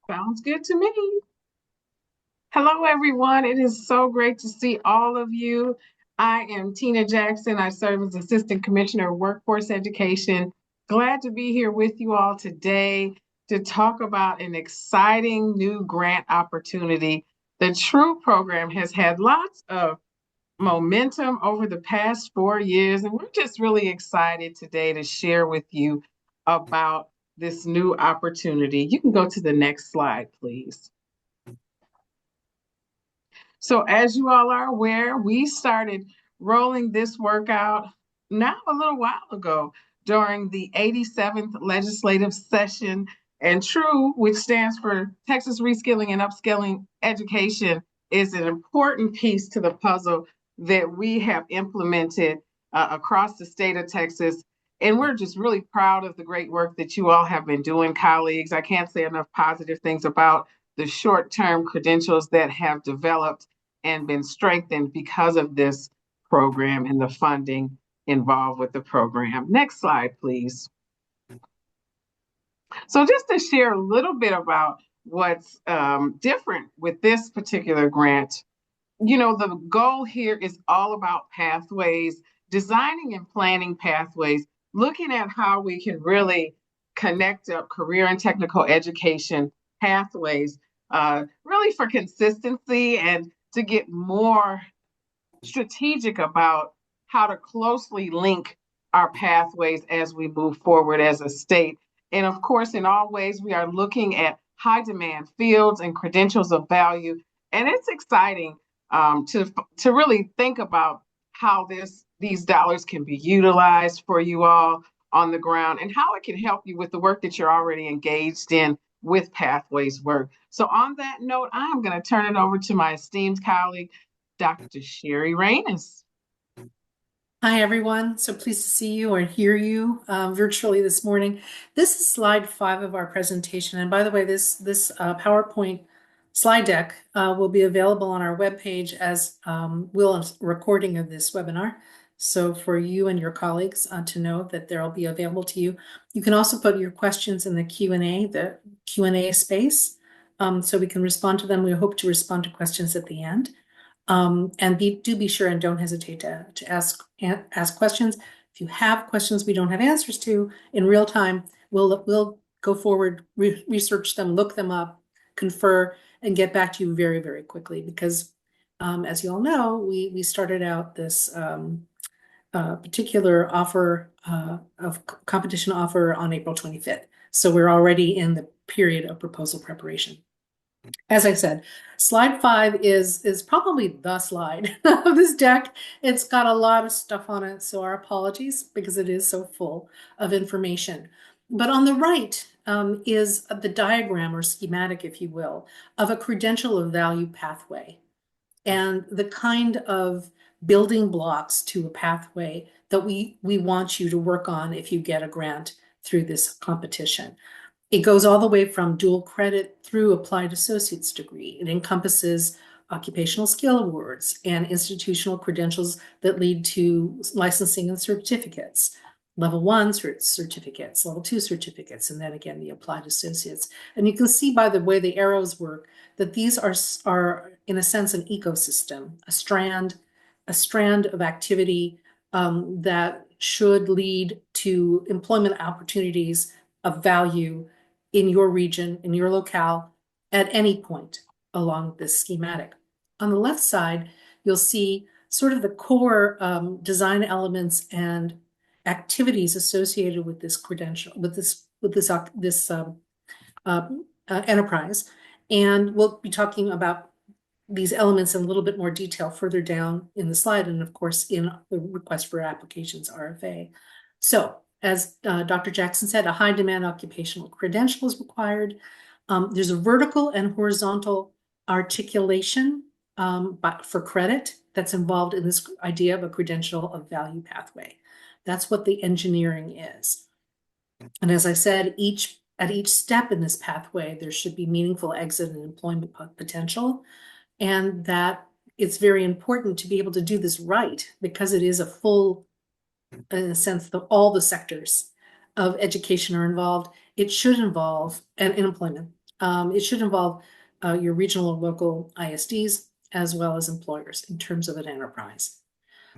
Sounds good to me. Hello, everyone. It is so great to see all of you. I am Tina Jackson. I serve as Assistant Commissioner of Workforce Education. Glad to be here with you all today to talk about an exciting new grant opportunity. The TRUE program has had lots of momentum over the past 4 years, and we're just really excited today to share with you about this new opportunity. You can go to the next slide, please. So, as you all are aware, we started rolling this workout now a little while ago during the 87th legislative session. And TRUE, which stands for Texas Reskilling and Upskilling Education, is an important piece to the puzzle that we have implemented across the state of Texas. And we're just really proud of the great work that you all have been doing, colleagues. I can't say enough positive things about the short term credentials that have developed and been strengthened because of this program and the funding involved with the program. Next slide, please. So just to share a little bit about what's different with this particular grant, the goal here is all about pathways, designing and planning pathways, looking at how we can really connect up career and technical education pathways, really for consistency and to get more strategic about how to closely link our pathways as we move forward as a state. And of course, in all ways, we are looking at high demand fields and credentials of value. And it's exciting to really think about how these dollars can be utilized for you all on the ground and how it can help you with the work that you're already engaged in with pathways work. So on that note, I'm going to turn it over to my esteemed colleague, Dr. Sherry Reynes. Hi, everyone. So pleased to see you or hear you virtually this morning. This is slide 5 of our presentation. And by the way, this PowerPoint slide deck will be available on our webpage as will a recording of this webinar. So for you and your colleagues to know that they'll be available to you. You can also put your questions in the Q&A space so we can respond to them. We hope to respond to questions at the end. And do be sure and don't hesitate to ask questions. If you have questions we don't have answers to in real time, we'll go forward, research them, look them up, confer, and get back to you very, very quickly. Because as you all know, we started out this particular offer of competition offer on April 25th. So we're already in the period of proposal preparation. As I said, slide 5 is probably the slide of this deck. It's got a lot of stuff on it, so our apologies because it is so full of information. But on the right is the diagram or schematic, if you will, of a credential of value pathway and the kind of building blocks to a pathway that we want you to work on if you get a grant through this competition. It goes all the way from dual credit through applied associate's degree. It encompasses occupational skill awards and institutional credentials that lead to licensing and certificates, level 1 certificates, level 2 certificates, and then again the applied associates. And you can see by the way the arrows work that these are in a sense an ecosystem, a strand of activity that should lead to employment opportunities of value in your region, in your locale, at any point along this schematic. On the left side, you'll see sort of the core design elements and activities associated with this credential, with this enterprise. And we'll be talking about these elements in a little bit more detail further down in the slide, and of course in the request for applications RFA. So as Dr. Jackson said, a high demand occupational credential is required. There's a vertical and horizontal articulation for credit that's involved in this idea of a credential of value pathway. That's what the engineering is. And as I said, at each step in this pathway, there should be meaningful exit and employment potential. And that it's very important to be able to do this right because it is a full, in a sense, all the sectors of education are involved. It should involve, and in employment, It should involve your regional or local ISDs as well as employers in terms of an enterprise.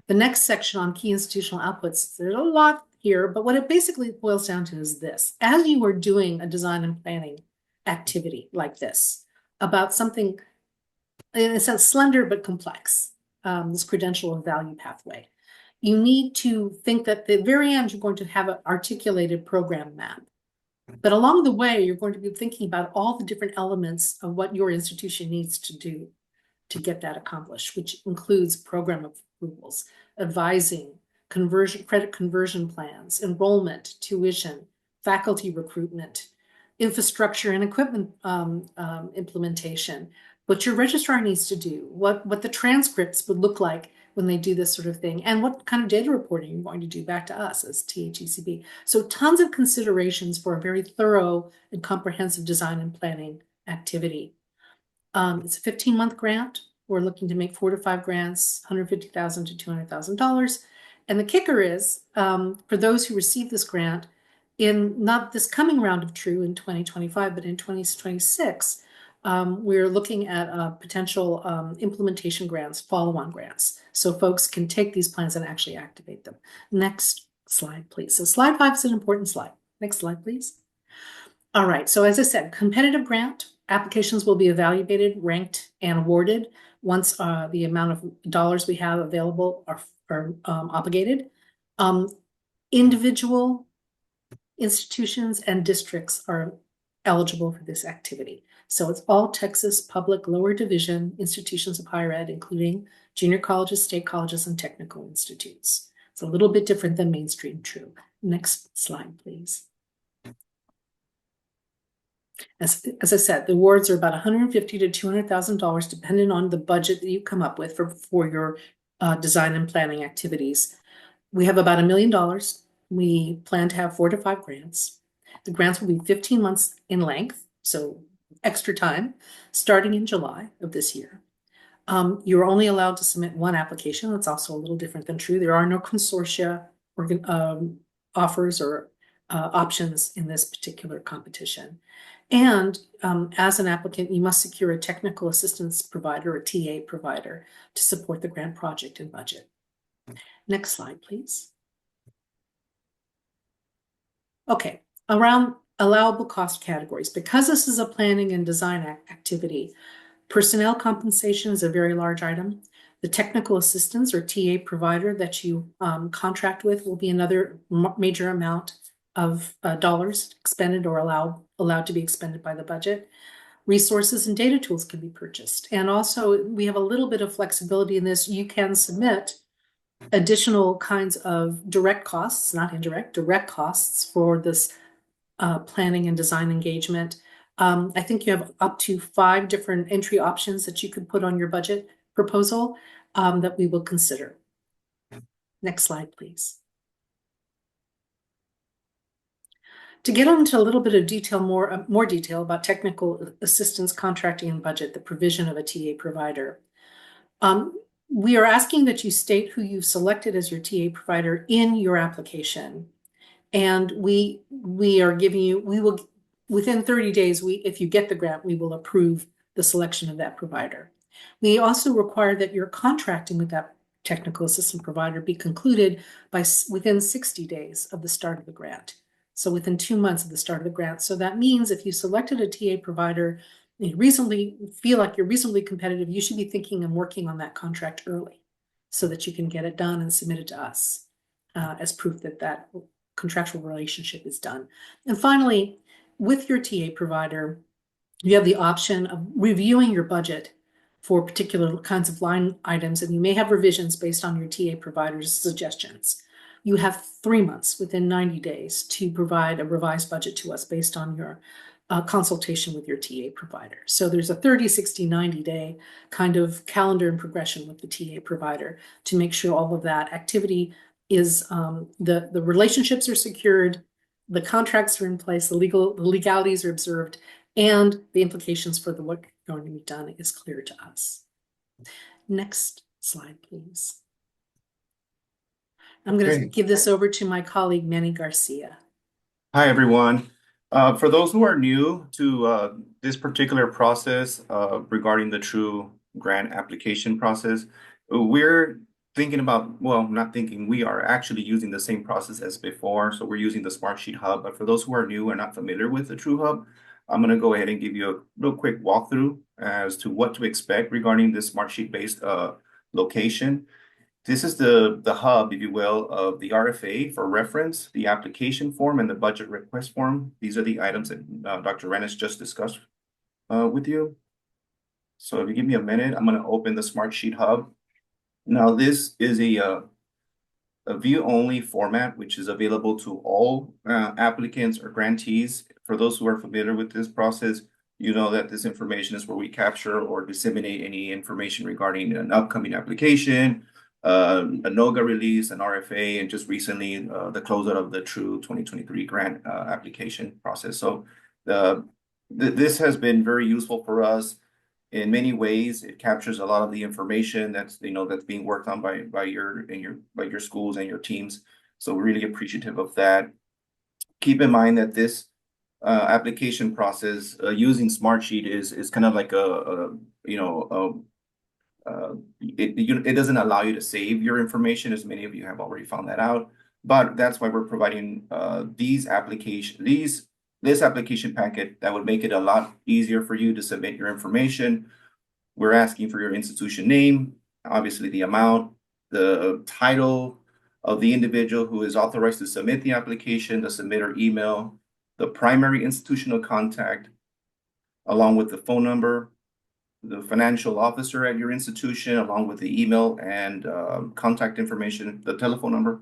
The next section on key institutional outputs, there's a lot here, but what it basically boils down to is this. As you are doing a design and planning activity like this, about something, in a sense, slender but complex, this credential of value pathway, you need to think that at the very end, you're going to have an articulated program map. But along the way, you're going to be thinking about all the different elements of what your institution needs to do to get that accomplished, which includes program approvals, advising, conversion, credit conversion plans, enrollment, tuition, faculty recruitment, infrastructure and equipment implementation, what your registrar needs to do, what the transcripts would look like when they do this sort of thing, and what kind of data reporting you're going to do back to us as THECB. So tons of considerations for a very thorough and comprehensive design and planning activity. It's a 15-month grant. We're looking to make 4 to 5 grants, $150,000 to $200,000. And the kicker is, for those who receive this grant, in not this coming round of TRUE in 2025, but in 2026, we're looking at potential implementation grants, follow-on grants. So folks can take these plans and actually activate them. Next slide, please. So slide 5 is an important slide. Next slide, please. All right, so as I said, competitive grant applications will be evaluated, ranked, and awarded once the amount of dollars we have available are obligated. Individual institutions and districts are eligible for this activity. So it's all Texas public lower division institutions of higher ed, including junior colleges, state colleges, and technical institutes. It's a little bit different than mainstream TRUE. Next slide, please. As I said, the awards are about $150,000 to $200,000, depending on the budget that you come up with for your design and planning activities. We have about $1 million. We plan to have 4 to 5 grants. The grants will be 15 months in length, so extra time, starting in July of this year. You're only allowed to submit one application. That's also a little different than TRUE. There are no consortia or offers or options in this particular competition. And as an applicant, you must secure a technical assistance provider, a TA provider, to support the grant project and budget. Next slide, please. Okay, around allowable cost categories. Because this is a planning and design activity, personnel compensation is a very large item. The technical assistance or TA provider that you contract with will be another major amount of dollars expended or allowed to be expended by the budget. Resources and data tools can be purchased. And also, we have a little bit of flexibility in this. You can submit additional kinds of direct costs, not indirect, direct costs for this planning and design engagement. I think you have up to 5 different entry options that you could put on your budget proposal that we will consider. Next slide, please. To get into a little bit of detail, more detail about technical assistance, contracting, and budget, the provision of a TA provider. We are asking that you state who you've selected as your TA provider in your application. And we are giving you, we will, within 30 days, if you get the grant, we will approve the selection of that provider. We also require that your contracting with that technical assistant provider be concluded within 60 days of the start of the grant. So within 2 months of the start of the grant. So that means if you selected a TA provider, you recently feel like you're reasonably competitive, you should be thinking and working on that contract early so that you can get it done and submit it to us as proof that that contractual relationship is done. And finally, with your TA provider, you have the option of reviewing your budget for particular kinds of line items, and you may have revisions based on your TA provider's suggestions. You have 3 months within 90 days to provide a revised budget to us based on your consultation with your TA provider. So there's a 30, 60, 90-day kind of calendar and progression with the TA provider to make sure all of that activity is, the relationships are secured, the contracts are in place, the legalities are observed, and the implications for the work going to be done is clear to us. Next slide, please. I'm going to give this over to my colleague, Manny Garcia. Hi, everyone. For those who are new to this particular process regarding the True grant application process, we're thinking about, well, not thinking, we are actually using the same process as before. So we're using the Smartsheet Hub. But for those who are new and not familiar with the True Hub, I'm going to go ahead and give you a real quick walkthrough as to what to expect regarding this Smartsheet based location. This is the hub, if you will, of the RFA for reference, the application form, and the budget request form. These are the items that Dr. Rennis just discussed with you. So if you give me a minute, I'm going to open the Smartsheet Hub. Now, this is a view-only format, which is available to all applicants or grantees. For those who are familiar with this process, you know that this information is where we capture or disseminate any information regarding an upcoming application, a NOGA release, an RFA, and just recently the closeout of the True 2023 grant application process. So this has been very useful for us in many ways. It captures a lot of the information that's that's being worked on by your schools and your teams. So we're really appreciative of that. Keep in mind that this application process using Smartsheet is kind of like a you know it doesn't allow you to save your information, as many of you have already found that out. But that's why we're providing this application packet that would make it a lot easier for you to submit your information. We're asking for your institution name, obviously the amount, the title of the individual who is authorized to submit the application, the submitter email, the primary institutional contact, along with the phone number, the financial officer at your institution, along with the email and contact information, the telephone number.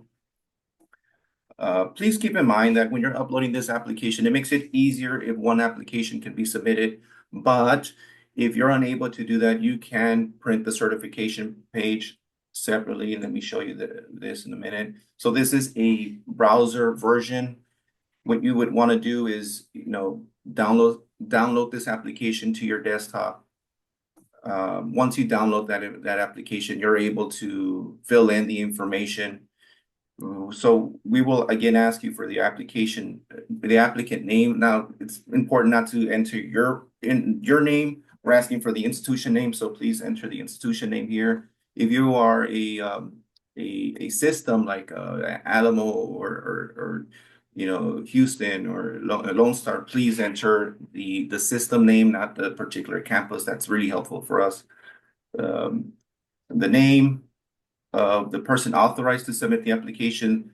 Please keep in mind that when you're uploading this application, it makes it easier if one application can be submitted. But if you're unable to do that, you can print the certification page separately. And let me show you this in a minute. So this is a browser version. What you would want to do is, download this application to your desktop. Once you download that application, you're able to fill in the information. So we will again ask you for the applicant name. Now, it's important not to enter your name. We're asking for the institution name, so please enter the institution name here. If you are a system like Alamo or Houston or Lone Star, please enter the system name, not the particular campus. That's really helpful for us. The name of the person authorized to submit the application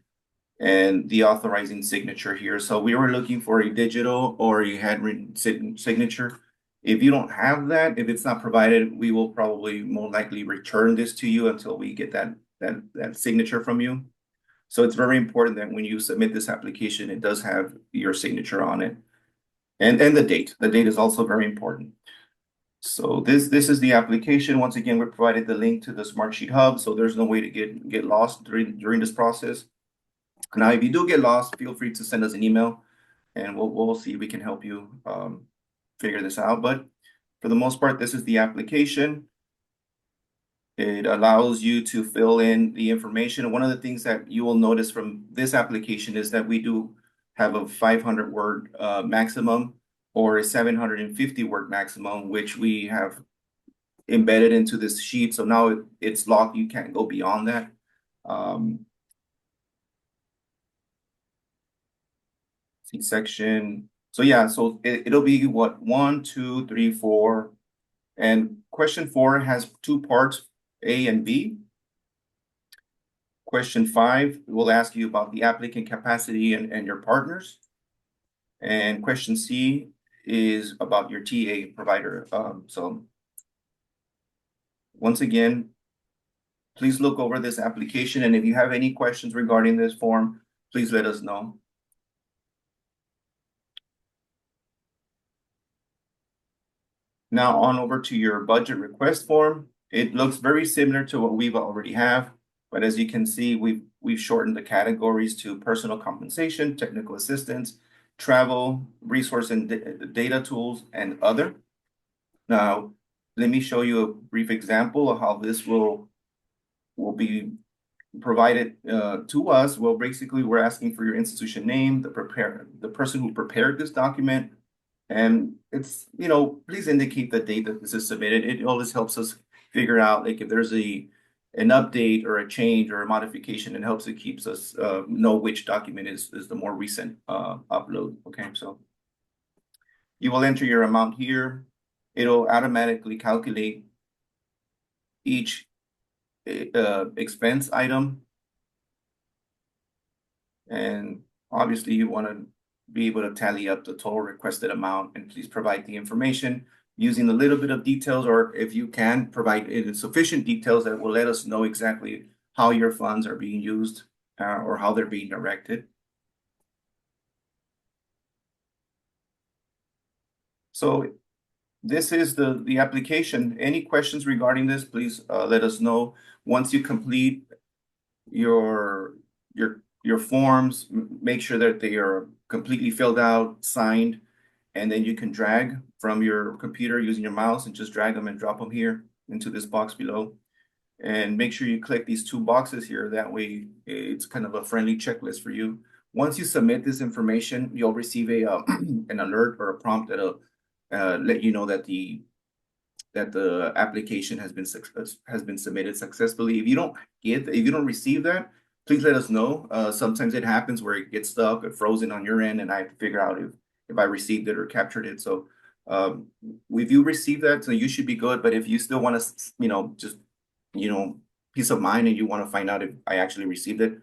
and the authorizing signature here. So we were looking for a digital or a handwritten signature. If you don't have that, if it's not provided, we will probably more likely return this to you until we get that signature from you. So it's very important that when you submit this application, it does have your signature on it. And the date. The date is also very important. So this is the application. Once again, we provided the link to the Smartsheet Hub, so there's no way to get lost during this process. Now, if you do get lost, feel free to send us an email, and we'll see if we can help you figure this out. But for the most part, this is the application. It allows you to fill in the information. One of the things that you will notice from this application is that we do have a 500 word maximum or a 750 word maximum, which we have embedded into this sheet. So now it's locked. You can't go beyond that. See section. So yeah, so it'll be what, 1, 2, 3, 4. And question 4 has 2 parts, A and B. Question 5 will ask you about the applicant capacity and your partners. And question C is about your TA provider. So once again, please look over this application. And if you have any questions regarding this form, please let us know. Now on over to your budget request form. It looks very similar to what we've already have, but as you can see, we've shortened the categories to personal compensation, technical assistance, travel, resource and data tools, and other. Now, let me show you a brief example of how this will be provide it to us, well, basically, we're asking for your institution name, the person who prepared this document, and it's, please indicate the date that this is submitted. It always helps us figure out, like, if there's an update or a change or a modification. It helps, it keeps us know which document is the more recent upload. Okay, so you will enter your amount here. It'll automatically calculate each expense item. And obviously you want to be able to tally up the total requested amount, and please provide the information using a little bit of details, or if you can provide sufficient details that will let us know exactly how your funds are being used or how they're being directed. So this is the application. Any questions regarding this, please let us know. Once you complete your forms, make sure that they are completely filled out, signed, and then you can drag from your computer using your mouse and just drag them and drop them here into this box below. And make sure you click these two boxes here. That way it's kind of a friendly checklist for you. Once you submit this information, you'll receive an alert or a prompt that'll let you know that the application has been submitted successfully. If you don't receive that, please let us know. Sometimes it happens where it gets stuck or frozen on your end, and I have to figure out if I received it or captured it. So if you receive that, so you should be good. But if you still want to, just peace of mind, and you want to find out if I actually received it,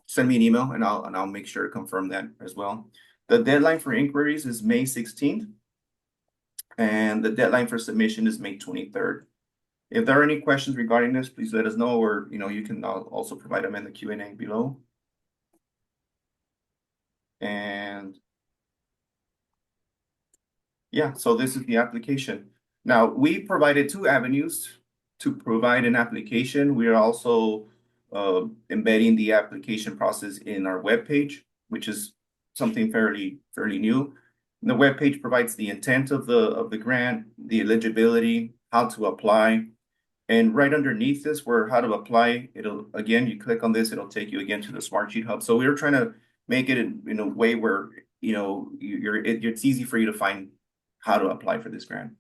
send me an email, and I'll make sure to confirm that as well. The deadline for inquiries is May 16th. And the deadline for submission is May 23rd. If there are any questions regarding this, please let us know, or you can also provide them in the Q&A below. And yeah, so this is the application. Now, we provided two avenues to provide an application. We are also embedding the application process in our webpage, which is something fairly new. The webpage provides the intent of the grant, the eligibility, how to apply, and right underneath this, where how to apply, you click on this, it'll take you again to the Smartsheet Hub. So we were trying to make it in a way where it's easy for you to find how to apply for this grant.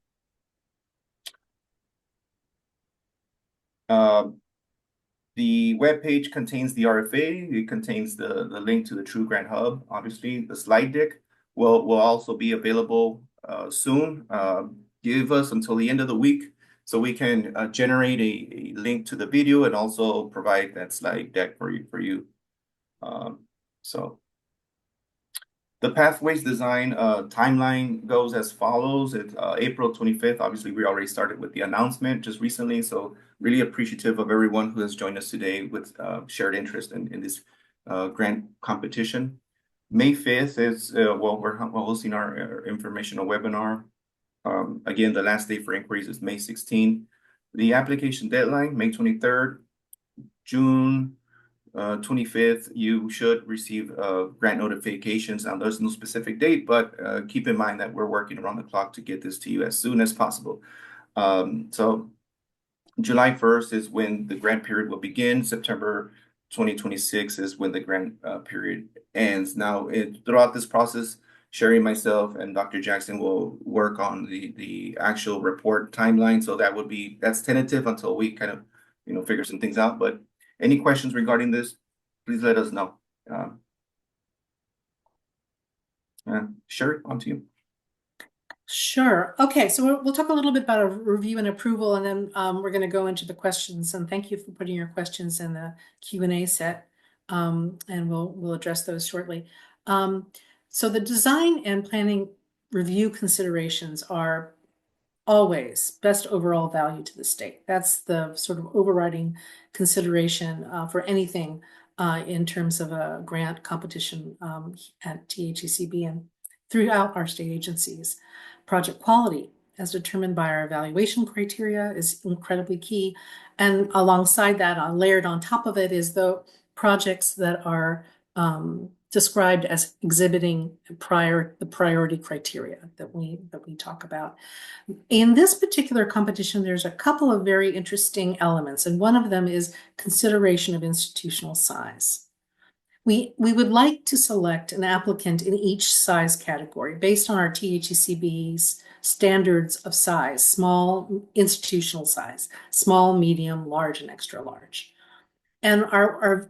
The webpage contains the RFA. It contains the link to the True Grant Hub. Obviously, the slide deck will also be available soon. Give us until the end of the week so we can generate a link to the video and also provide that slide deck for you. So the pathways design timeline goes as follows. It's April 25th. Obviously, we already started with the announcement just recently. So really appreciative of everyone who has joined us today with shared interest in this grant competition. May 5th is, we're hosting our informational webinar. Again, the last day for inquiries is May 16th. The application deadline, May 23rd. June 25th, you should receive grant notifications. Now, there's no specific date, but keep in mind that we're working around the clock to get this to you as soon as possible. So July 1st is when the grant period will begin. September 2026 is when the grant period ends. Now, throughout this process, Sherry, myself, and Dr. Jackson will work on the actual report timeline. So that's tentative until we kind of figure some things out. But any questions regarding this, please let us know. Sherry, on to you. Sure. Okay, so we'll talk a little bit about a review and approval, and then we're going to go into the questions. And thank you for putting your questions in the Q&A set, and we'll address those shortly. So the design and planning review considerations are always best overall value to the state. That's the sort of overriding consideration for anything in terms of a grant competition at THECB and throughout our state agencies. Project quality, as determined by our evaluation criteria, is incredibly key. And alongside that, layered on top of it, is the projects that are described as exhibiting the priority criteria that we talk about. In this particular competition, there's a couple of very interesting elements, and one of them is consideration of institutional size. We would like to select an applicant in each size category based on our THECB's standards of size: small, institutional size, small, medium, large, and extra large. And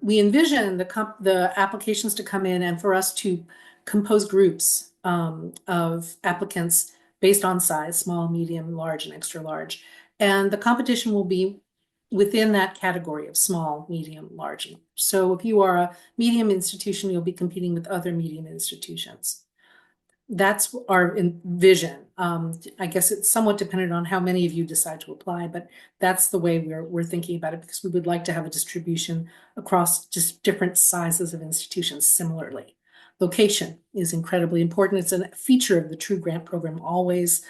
we envision the applications to come in and for us to compose groups of applicants based on size: small, medium, large, and extra large. And the competition will be within that category of small, medium, large. So if you are a medium institution, you'll be competing with other medium institutions. That's our vision. I guess it's somewhat dependent on how many of you decide to apply, but that's the way we're thinking about it, because we would like to have a distribution across just different sizes of institutions similarly. Location is incredibly important. It's a feature of the True Grant program always,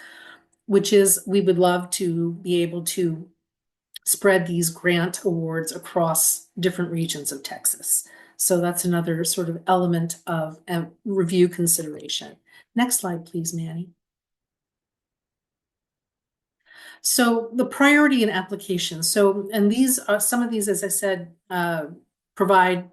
which is we would love to be able to spread these grant awards across different regions of Texas. So that's another sort of element of review consideration. Next slide, please, Manny. So the priority in applications. So, and these are some of these, as I said, provide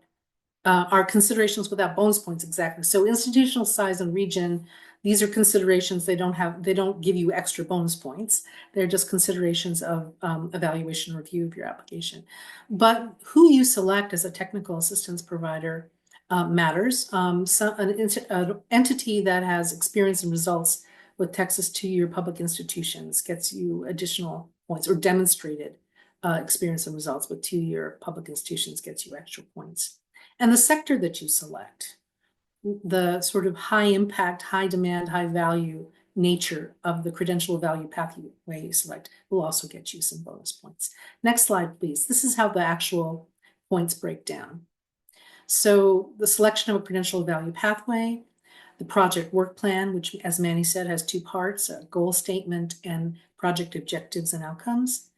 our considerations without bonus points exactly. So institutional size and region, these are considerations. They don't give you extra bonus points. They're just considerations of evaluation review of your application. But who you select as a technical assistance provider matters. So an entity that has experience and results with Texas two-year public institutions gets you additional points, or demonstrated experience and results with two-year public institutions gets you extra points. And the sector that you select, the sort of high impact, high demand, high value nature of the credential value pathway you select will also get you some bonus points. Next slide, please. This is how the actual points break down. So the selection of a credential value pathway, the project work plan, which, as Manny said, has two parts: a goal statement and project objectives and outcomes.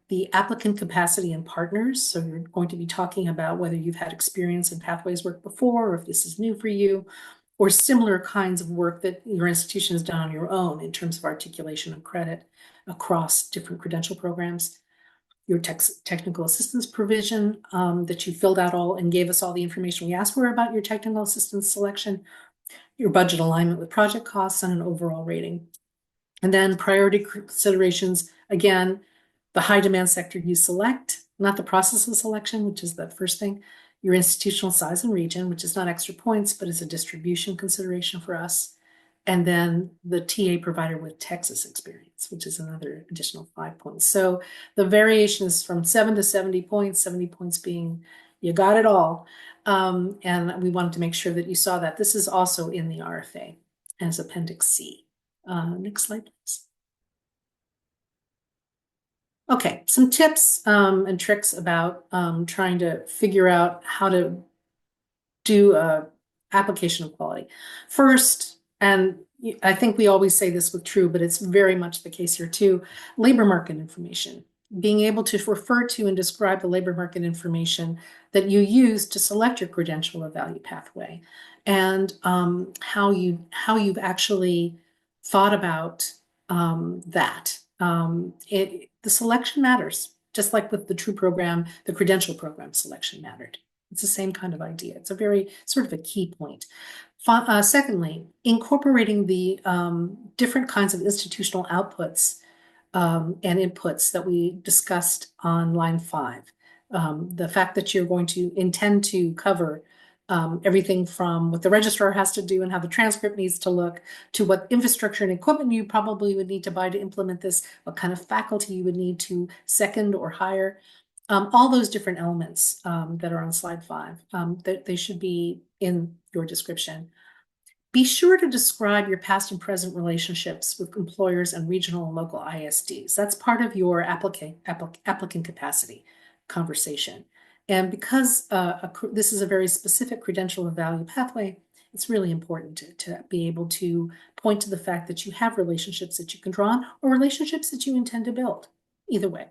The applicant capacity and partners. So you're going to be talking about whether you've had experience in pathways work before, or if this is new for you, or similar kinds of work that your institution has done on your own in terms of articulation of credit across different credential programs. Your technical assistance provision, that you filled out all and gave us all the information we asked for about your technical assistance selection, your budget alignment with project costs, and an overall rating. And then priority considerations, again, the high demand sector you select, not the process of selection, which is the first thing, your institutional size and region, which is not extra points, but is a distribution consideration for us. And then the TA provider with Texas experience, which is another additional 5 points. So the variation is from 7 to 70 points, 70 points being you got it all. And we wanted to make sure that you saw that. This is also in the RFA as Appendix C. Next slide, please. Okay, some tips and tricks about trying to figure out how to do application of quality. First, and I think we always say this with True, but it's very much the case here too, labor market information. Being able to refer to and describe the labor market information that you use to select your credential of value pathway, and how you've actually thought about that. The selection matters, just like with the True program, the credential program selection mattered. It's the same kind of idea. It's a very sort of a key point. Secondly, incorporating the different kinds of institutional outputs and inputs that we discussed on line 5. The fact that you're going to intend to cover everything from what the registrar has to do and how the transcript needs to look, to what infrastructure and equipment you probably would need to buy to implement this, what kind of faculty you would need to second or hire. All those different elements that are on slide 5, that they should be in your description. Be sure to describe your past and present relationships with employers and regional and local ISDs. That's part of your applicant capacity conversation. And because this is a very specific credential of value pathway, it's really important to be able to point to the fact that you have relationships that you can draw on, or relationships that you intend to build. Either way.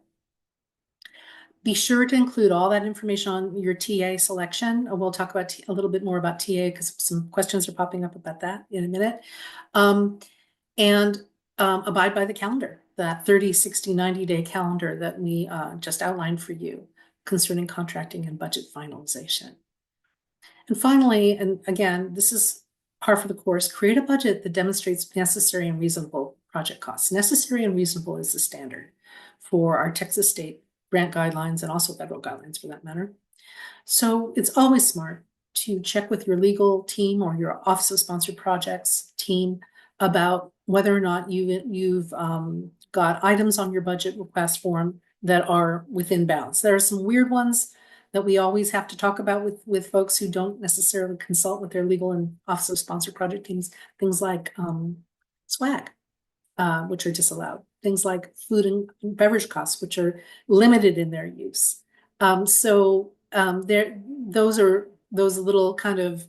Be sure to include all that information on your TA selection. We'll talk about a little bit more about TA because some questions are popping up about that in a minute. And abide by the calendar, that 30, 60, 90-day calendar that we just outlined for you concerning contracting and budget finalization. And finally, and again, this is par for the course, create a budget that demonstrates necessary and reasonable project costs. Necessary and reasonable is the standard for our Texas state grant guidelines and also federal guidelines for that matter. So it's always smart to check with your legal team or your Office of Sponsored Projects team about whether or not you've got items on your budget request form that are within bounds. There are some weird ones that we always have to talk about with folks who don't necessarily consult with their legal and Office of Sponsored Project teams, things like swag, which are disallowed, things like food and beverage costs, which are limited in their use. Those are those little kind of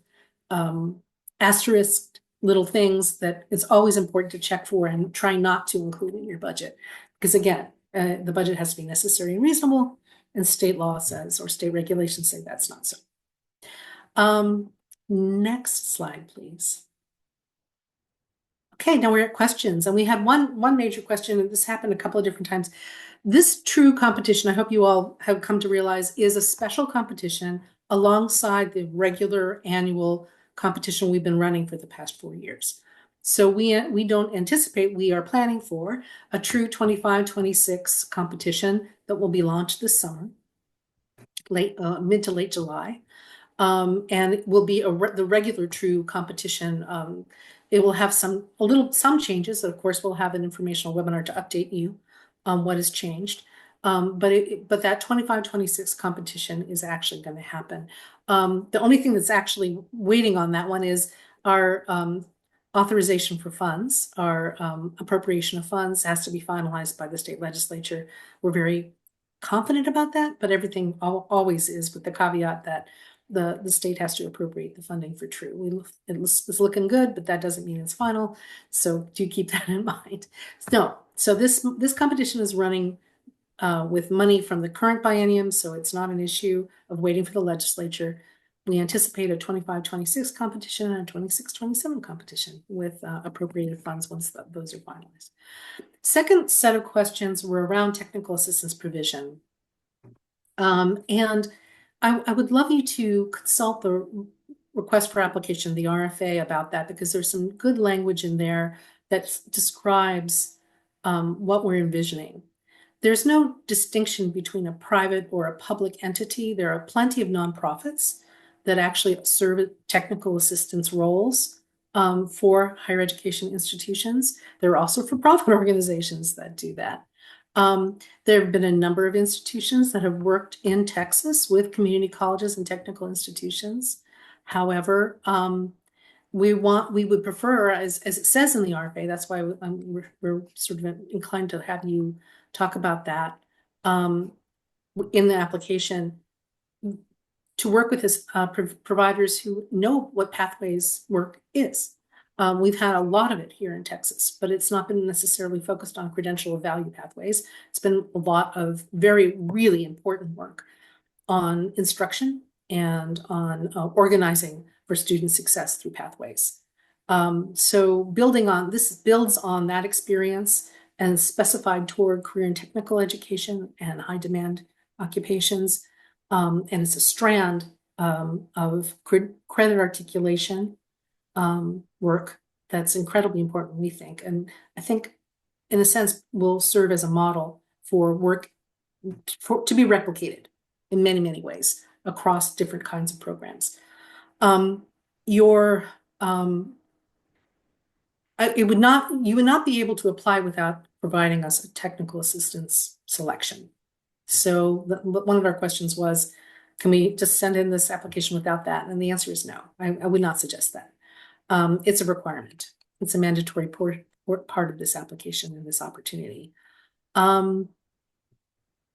asterisk little things that it's always important to check for and try not to include in your budget. Because again, the budget has to be necessary and reasonable, and state law says, or state regulations say that's not so. Next slide, please. Okay, now we're at questions, and we had one major question, and this happened a couple of different times. This true competition, I hope you all have come to realize, is a special competition alongside the regular annual competition we've been running for the past 4 years. So we don't anticipate, we are planning for a true 25-26 competition that will be launched this summer, mid to late July. And it will be the regular true competition. It will have some changes. Of course, we'll have an informational webinar to update you on what has changed. But that 25-26 competition is actually going to happen. The only thing that's actually waiting on that one is our authorization for funds. Our appropriation of funds has to be finalized by the state legislature. We're very confident about that, but everything always is with the caveat that the state has to appropriate the funding for True. It's looking good, but that doesn't mean it's final. So do keep that in mind. So this competition is running with money from the current biennium, so it's not an issue of waiting for the legislature. We anticipate a 25-26 competition and a 26-27 competition with appropriated funds once those are finalized. Second set of questions were around technical assistance provision. And I would love you to consult the request for application, the RFA, about that, because there's some good language in there that describes what we're envisioning. There's no distinction between a private or a public entity. There are plenty of nonprofits that actually serve technical assistance roles for higher education institutions. There are also for-profit organizations that do that. There have been a number of institutions that have worked in Texas with community colleges and technical institutions. However, we would prefer, as it says in the RFA, that's why we're sort of inclined to have you talk about that in the application, to work with his providers who know what pathways work is. We've had a lot of it here in Texas, but it's not been necessarily focused on credential or value pathways. It's been a lot of really important work on instruction and on organizing for student success through pathways. So this builds on that experience and specified toward career and technical education and high demand occupations. And it's a strand of credit articulation work that's incredibly important, we think. And I think, in a sense, will serve as a model for work to be replicated in many, many ways across different kinds of programs. You would not be able to apply without providing us a technical assistance selection. So one of our questions was, can we just send in this application without that? And the answer is no. I would not suggest that. It's a requirement. It's a mandatory part of this application and this opportunity.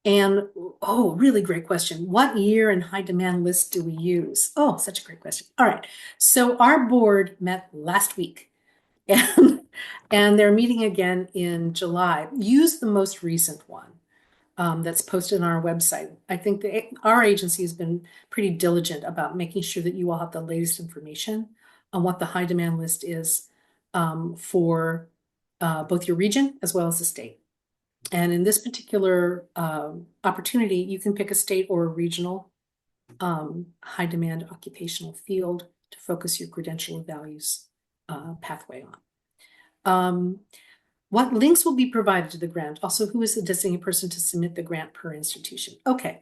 Really great question. What year and high demand list do we use? Oh, such a great question. All right. So our board met last week and they're meeting again in July. Use the most recent one. that's posted on our website. I think that our agency has been pretty diligent about making sure that you all have the latest information on what the high demand list is for both your region as well as the state. And in this particular opportunity, you can pick a state or a regional high demand occupational field to focus your credential and values pathway on. What links will be provided to the grant? Also, who is the designated person to submit the grant per institution? Okay.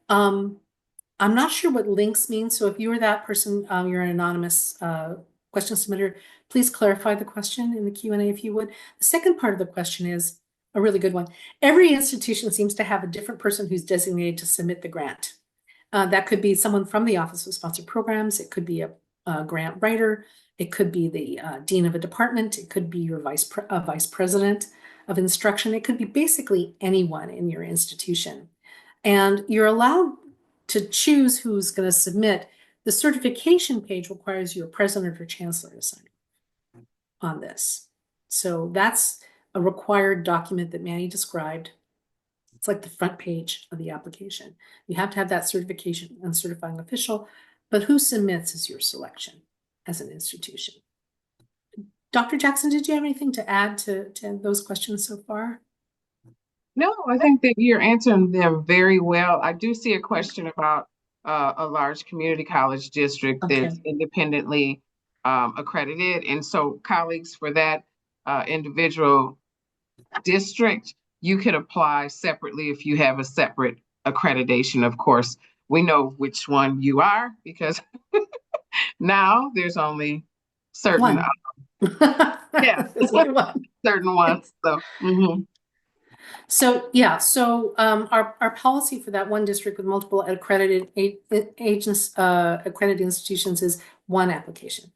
I'm not sure what links mean. So if you are that person, you're an anonymous question submitter, please clarify the question in the Q&A if you would. The second part of the question is a really good one. Every institution seems to have a different person who's designated to submit the grant. That could be someone from the Office of Sponsored Programs. It could be a grant writer. It could be the dean of a department. It could be your vice president of instruction. It could be basically anyone in your institution. And you're allowed to choose who's going to submit. The certification page requires your president or chancellor to sign on this. So that's a required document that Manny described. It's like the front page of the application. You have to have that certification and certifying official, but who submits is your selection as an institution. Dr. Jackson, did you have anything to add to those questions so far? No, I think that you're answering them very well. I do see a question about a large community college district that's independently accredited. And so colleagues for that individual district, you could apply separately if you have a separate accreditation. Of course, we know which one you are because now there's only certain, yeah, certain ones. So, So yeah, so our policy for that one district with multiple accredited agents, accredited institutions is one application.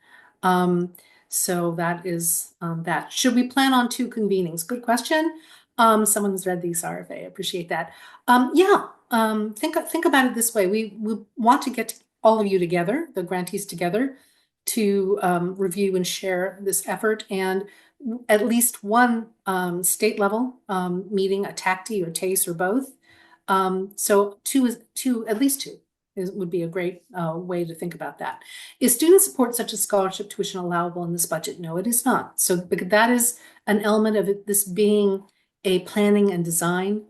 So that is that. Should we plan on 2 convenings? Good question. Someone's read the RFA. I appreciate that. Yeah, think about it this way. We want to get all of you together, the grantees together, to review and share this effort, and at least one state level meeting, a TACTI or TACE or both. So at least two would be a great way to think about that. Is student support such as scholarship tuition allowable in this budget? No, it is not. So that is an element of this being a planning and design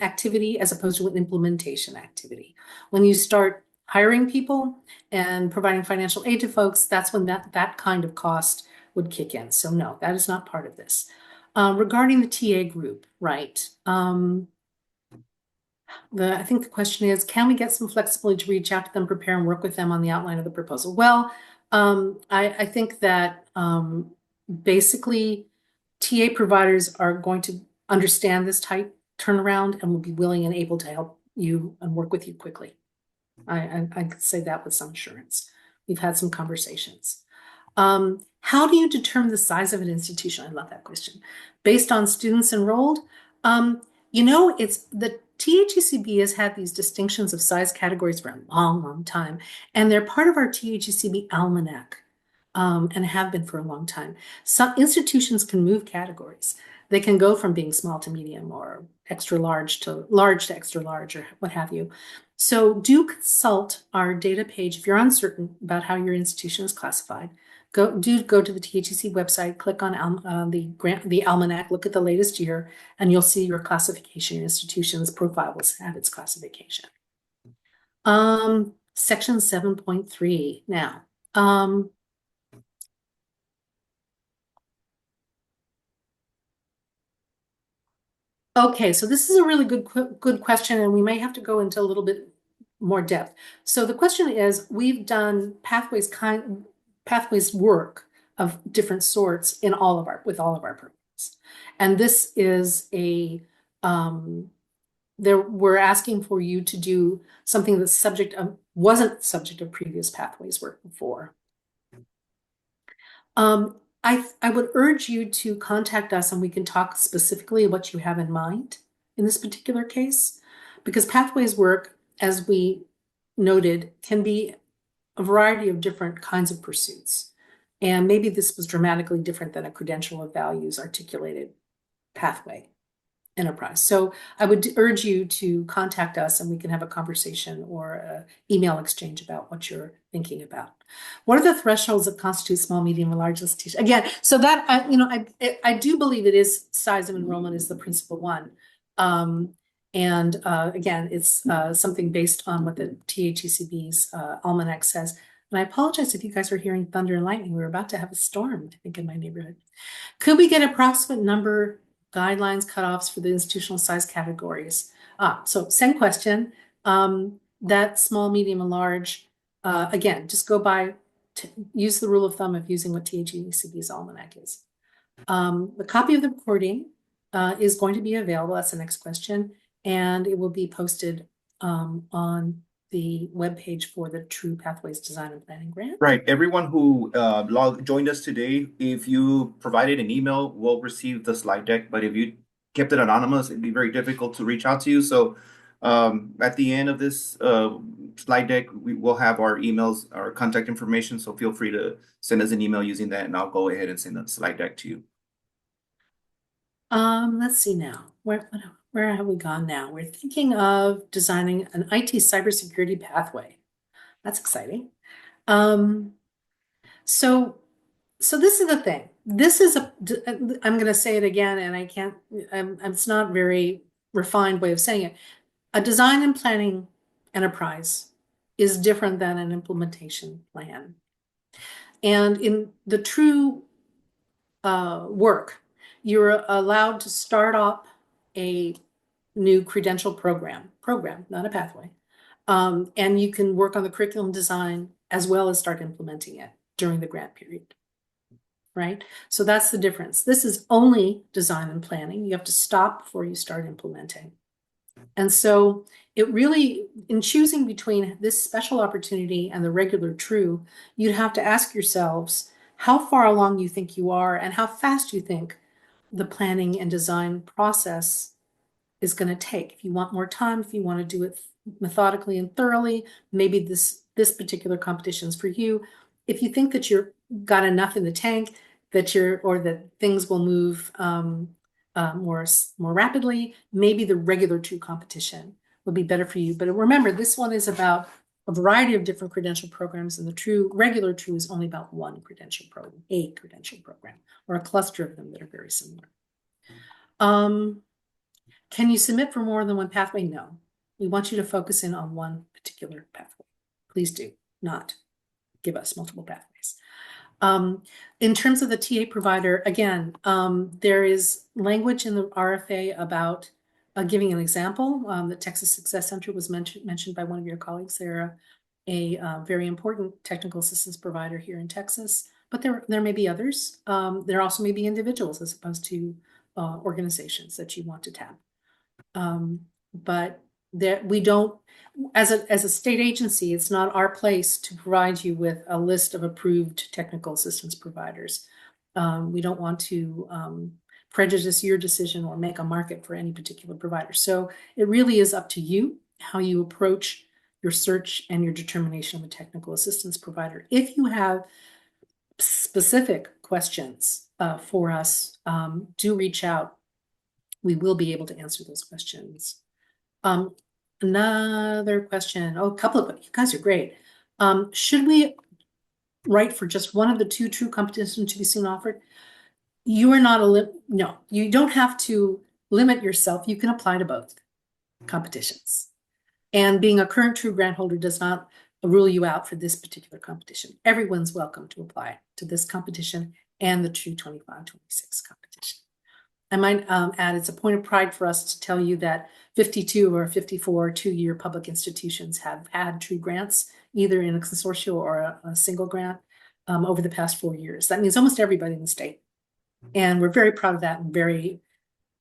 activity as opposed to an implementation activity. When you start hiring people and providing financial aid to folks, that's when that kind of cost would kick in. So no, that is not part of this. Regarding the TA group, right? I think the question is, can we get some flexibility to reach out to them, prepare and work with them on the outline of the proposal? Well, I think that basically TA providers are going to understand this type turnaround and will be willing and able to help you and work with you quickly. I could say that with some assurance. We've had some conversations. How do you determine the size of an institution? I love that question. Based on students enrolled? It's the THECB has had these distinctions of size categories for a long, long time, and they're part of our THECB almanac, and have been for a long time. Some institutions can move categories. They can go from being small to medium or extra large to extra large or what have you. So do consult our data page if you're uncertain about how your institution is classified. Go to the THEC website, click on the almanac, look at the latest year, and you'll see your classification. Your institution's profile will have its classification. Section 7.3 now. Okay, so this is a really good question, and we may have to go into a little bit more depth. So the question is, we've done pathways work of different sorts with all of our programs, and this is we're asking for you to do something that's wasn't subject of previous pathways work before. I would urge you to contact us and we can talk specifically what you have in mind in this particular case, because pathways work, as we noted, can be a variety of different kinds of pursuits. And maybe this was dramatically different than a credential of values articulated pathway. enterprise. So I would urge you to contact us and we can have a conversation or a email exchange about what you're thinking about. What are the thresholds that constitute small, medium, or large institutions? Again, so that I do believe it is size of enrollment is the principal one. And again, it's something based on what the THECB's almanac says. And I apologize if you guys are hearing thunder and lightning. We're about to have a storm, I think, in my neighborhood. Could we get approximate number guidelines cutoffs for the institutional size categories? So same question. That small, medium, and large, again, just go by, use the rule of thumb of using what THECB's almanac is. The copy of the recording is going to be available. That's the next question. And it will be posted on the webpage for the True Pathways Design and Planning Grant. Right. Everyone who joined us today, if you provided an email, will receive the slide deck. But if you kept it anonymous, it'd be very difficult to reach out to you. So at the end of this slide deck, we will have our emails, our contact information. So feel free to send us an email using that, and I'll go ahead and send the slide deck to you. Let's see now. Where have we gone now? We're thinking of designing an IT cybersecurity pathway. That's exciting. So this is the thing. This is I'm going to say it again, and I can't, it's not very refined way of saying it. A design and planning enterprise is different than an implementation plan. And in the true work, you're allowed to start up a new credential program, not a pathway. And you can work on the curriculum design as well as start implementing it during the grant period, right? So that's the difference. This is only design and planning. You have to stop before you start implementing. And so it really, in choosing between this special opportunity and the regular true, you'd have to ask yourselves how far along you think you are and how fast you think the planning and design process is going to take. If you want more time, if you want to do it methodically and thoroughly, maybe this particular competition is for you. If you think that you're got enough in the tank, that things will move more rapidly, maybe the regular true competition would be better for you. But remember, this one is about a variety of different credential programs, and the regular true is only about one credential program, a credential program, or a cluster of them that are very similar. Can you submit for more than one pathway? No. We want you to focus in on one particular pathway. Please do not give us multiple pathways. In terms of the TA provider, again, there is language in the RFA about giving an example. The Texas Success Center was mentioned by one of your colleagues. They're a very important technical assistance provider here in Texas, but there may be others. There also may be individuals as opposed to organizations that you want to tap. But that we don't, as a state agency, it's not our place to provide you with a list of approved technical assistance providers. We don't want to prejudice your decision or make a market for any particular provider. So it really is up to you how you approach your search and your determination of a technical assistance provider. If you have specific questions for us, do reach out. We will be able to answer those questions. Another question. Oh, a couple of you guys are great. Should we write for just one of the two true competitions to be soon offered? You are not no, you don't have to limit yourself. You can apply to both competitions. And being a current true grant holder does not rule you out for this particular competition. Everyone's welcome to apply to this competition and the True 25-26 competition. I might add, it's a point of pride for us to tell you that 52 or 54 two-year public institutions have had true grants, either in a consortium or a single grant over the past 4 years. That means almost everybody in the state. And we're very proud of that and very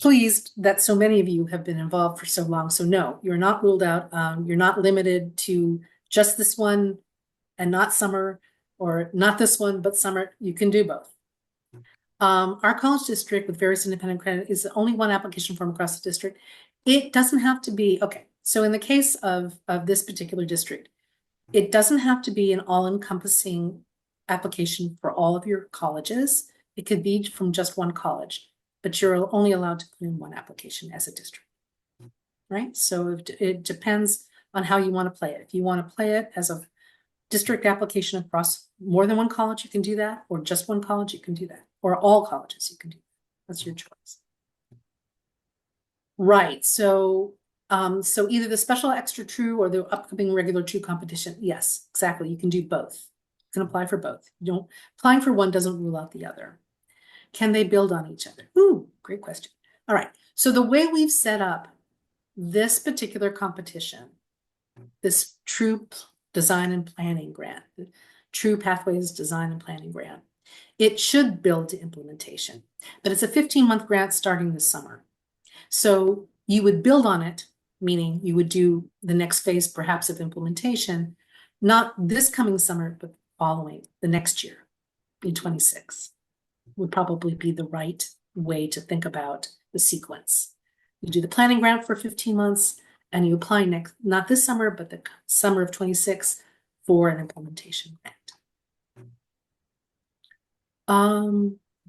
pleased that so many of you have been involved for so long. So no, you're not ruled out. You're not limited to just this one and not summer, or not this one, but summer. You can do both. Our college district with various independent credit is the only one application form across the district. It doesn't have to be, okay, so in the case of this particular district, it doesn't have to be an all-encompassing application for all of your colleges. It could be from just one college. but you're only allowed to put in one application as a district, right? So it depends on how you want to play it. If you want to play it as a district application across more than one college, you can do that, or just one college, you can do that, or all colleges, you can do that. That's your choice. Right, so either the special extra true or the upcoming regular true competition. Yes, exactly. You can do both. You can apply for both. Applying for one doesn't rule out the other. Can they build on each other? Ooh, great question. All right, so the way we've set up this particular competition, this true design and planning grant, the True Pathways Design and Planning Grant, it should build to implementation, but it's a 15-month grant starting this summer. So you would build on it, meaning you would do the next phase perhaps of implementation, not this coming summer, but following the next year in 26 would probably be the right way to think about the sequence. You do the planning grant for 15 months and you apply next, not this summer, but the summer of 26 for an implementation grant.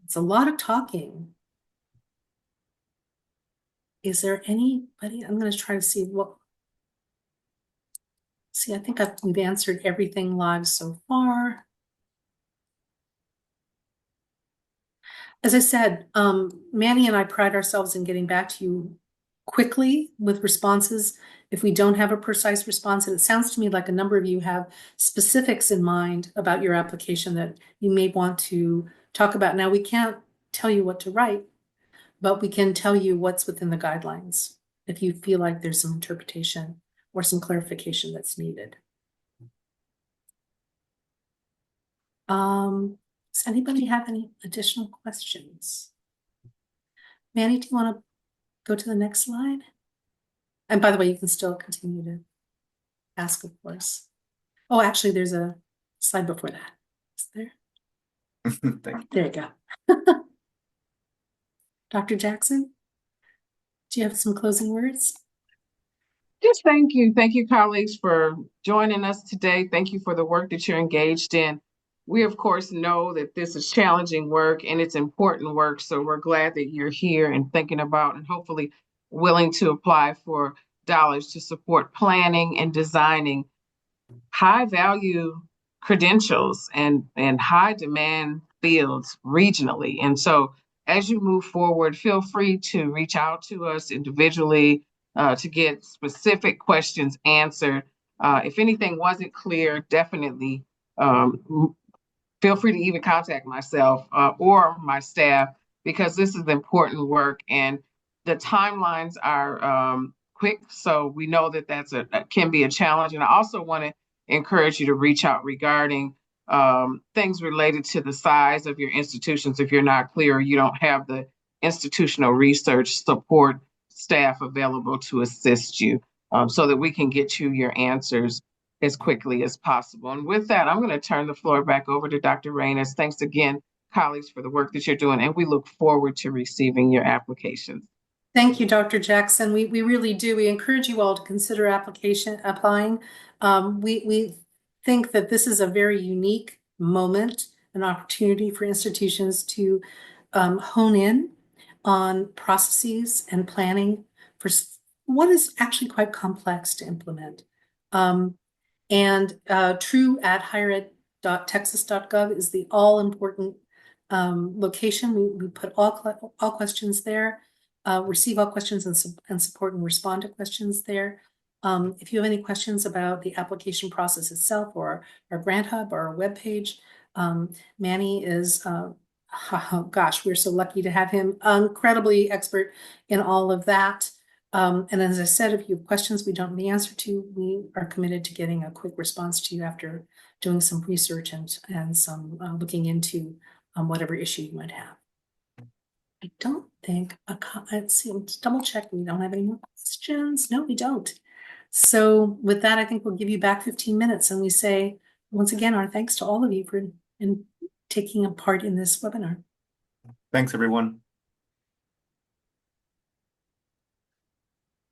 It's a lot of talking. Is there anybody? I'm going to try to see what. See, I think we've answered everything live so far. As I said, Manny and I pride ourselves in getting back to you quickly with responses. If we don't have a precise response, and it sounds to me like a number of you have specifics in mind about your application that you may want to talk about. Now, we can't tell you what to write, but we can tell you what's within the guidelines if you feel like there's some interpretation or some clarification that's needed. Does anybody have any additional questions? Manny, do you want to go to the next slide? And by the way, you can still continue to ask, of course. Oh, actually, there's a slide before that. Is there? Thank you. There you go. Dr. Jackson, do you have some closing words? Just thank you. Thank you, colleagues, for joining us today. Thank you for the work that you're engaged in. We, of course, know that this is challenging work and it's important work. So we're glad that you're here and thinking about and hopefully willing to apply for dollars to support planning and designing high value credentials and high demand fields regionally. And so as you move forward, feel free to reach out to us individually to get specific questions answered. If anything wasn't clear, definitely feel free to even contact myself or my staff, because this is important work and the timelines are quick. So we know that that can be a challenge. And I also want to encourage you to reach out regarding things related to the size of your institutions. If you're not clear, you don't have the institutional research support staff available to assist you so that we can get you your answers as quickly as possible. And with that, I'm going to turn the floor back over to Dr. Reynes. Thanks again, colleagues, for the work that you're doing, and we look forward to receiving your applications. Thank you, Dr. Jackson. We really do. We encourage you all to consider applying. We think that this is a very unique moment, an opportunity for institutions to hone in on processes and planning for what is actually quite complex to implement. And true at highered.texas.gov is the all-important location. We put all questions there, receive all questions and support and respond to questions there. If you have any questions about the application process itself or our grant hub or our webpage, Manny is, oh gosh, we're so lucky to have him, incredibly expert in all of that. And as I said, if you have questions we don't know the answer to, we are committed to getting a quick response to you after doing some research and some looking into whatever issue you might have. I don't think, let's see, let's double check. We don't have any more questions. No, we don't. So with that, I think we'll give you back 15 minutes. And we say, once again, our thanks to all of you for taking a part in this webinar. Thanks, everyone.